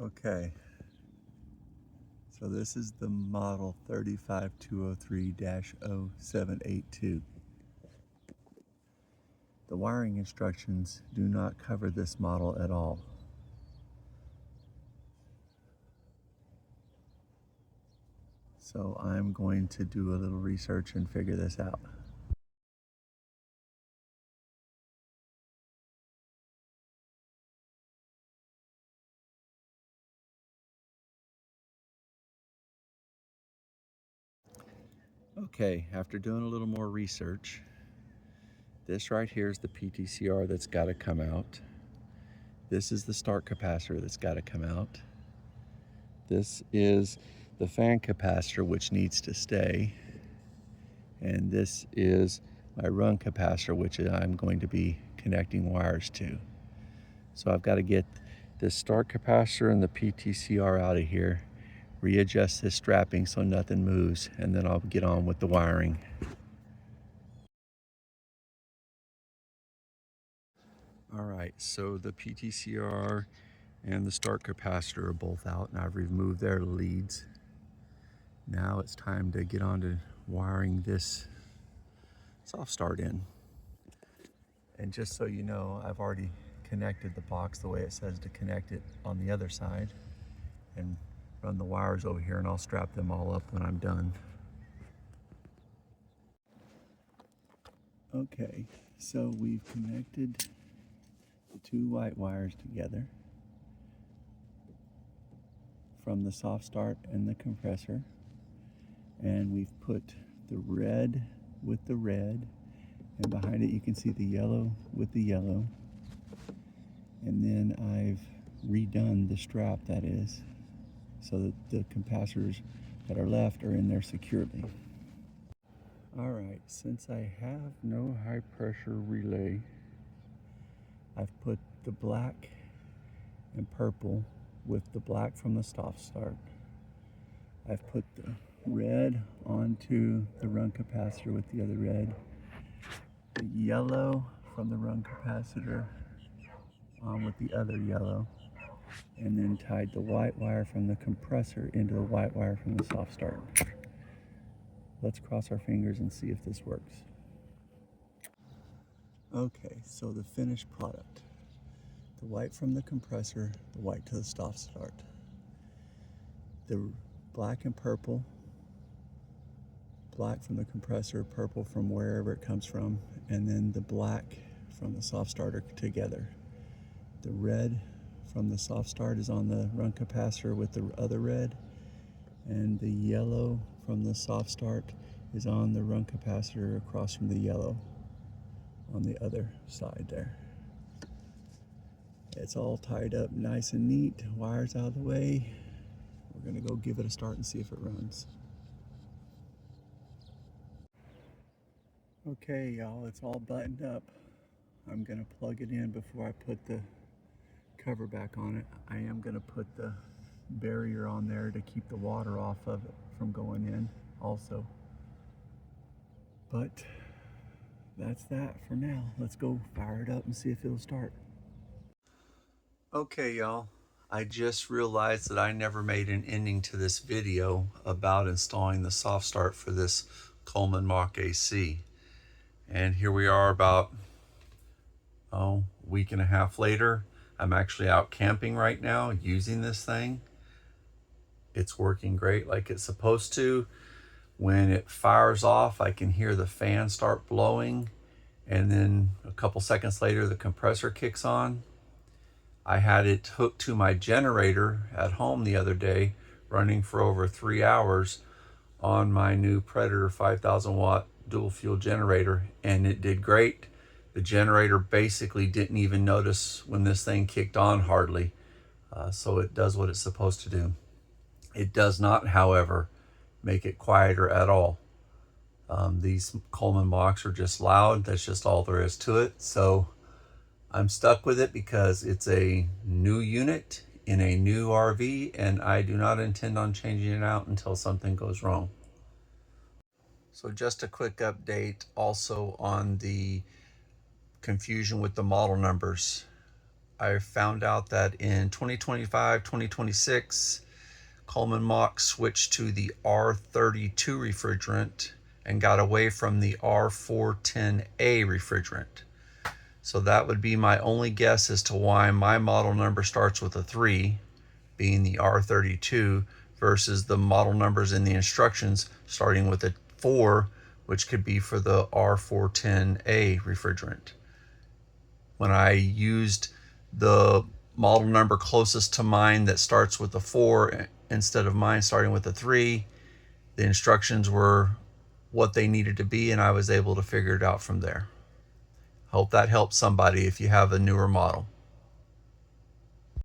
Okay, so this is the model 35203-0782. The wiring instructions do not cover this model at all. So I'm going to do a little research and figure this out. Okay, after doing a little more research, this right here is the PTCR that's got to come out. This is the start capacitor that's got to come out. This is the fan capacitor, which needs to stay. And this is my run capacitor, which I'm going to be connecting wires to. So I've got to get this start capacitor and the PTCR out of here, readjust this strapping so nothing moves, and then I'll get on with the wiring. All right, so the PTCR and the start capacitor are both out, and I've removed their leads. Now it's time to get on to wiring this soft start in. And just so you know, I've already connected the box the way it says to connect it on the other side, and run the wires over here, and I'll strap them all up when I'm done. Okay, so we've connected the two white wires together from the soft start and the compressor, and we've put the red with the red, and behind it you can see the yellow with the yellow, and then I've redone the strap, that is, so that the capacitors that are left are in there securely. All right, since I have no high pressure relay, I've put the black and purple with the black from the soft start. I've put the red onto the run capacitor with the other red, the yellow from the run capacitor on with the other yellow, and then tied the white wire from the compressor into the white wire from the soft start. Let's cross our fingers and see if this works. Okay, so the finished product. The white from the compressor, the white to the soft start. The black and purple, black from the compressor, purple from wherever it comes from, and then the black from the soft starter together. The red from the soft start is on the run capacitor with the other red, and the yellow from the soft start is on the run capacitor across from the yellow on the other side there. It's all tied up nice and neat, wires out of the way. We're gonna go give it a start and see if it runs. Okay, y'all, it's all buttoned up. I'm gonna plug it in before I put the cover back on it. I am gonna put the barrier on there to keep the water off of it from going in also. But that's that for now. Let's go fire it up and see if it'll start. Okay, y'all. I just realized that I never made an ending to this video about installing the soft start for this Coleman Mach AC. And here we are about a week and a half later. I'm actually out camping right now using this thing. It's working great like it's supposed to. When it fires off, I can hear the fan start blowing, and then a couple seconds later the compressor kicks on. I had it hooked to my generator at home the other day, running for over 3 hours on my new Predator 5,000 watt dual fuel generator, and it did great. The generator basically didn't even notice when this thing kicked on hardly. So it does what it's supposed to do. It does not, however, make it quieter at all. These Coleman Machs are just loud. That's just all there is to it. So I'm stuck with it because it's a new unit in a new RV, and I do not intend on changing it out until something goes wrong. So just a quick update also on the confusion with the model numbers. I found out that in 2025, 2026, Coleman Mach switched to the R32 refrigerant and got away from the R410A refrigerant. So that would be my only guess as to why my model number starts with a 3, being the R32, versus the model numbers in the instructions starting with a 4, which could be for the R410A refrigerant. When I used the model number closest to mine that starts with a 4 instead of mine starting with a 3, the instructions were what they needed to be, and I was able to figure it out from there. Hope that helps somebody if you have a newer model.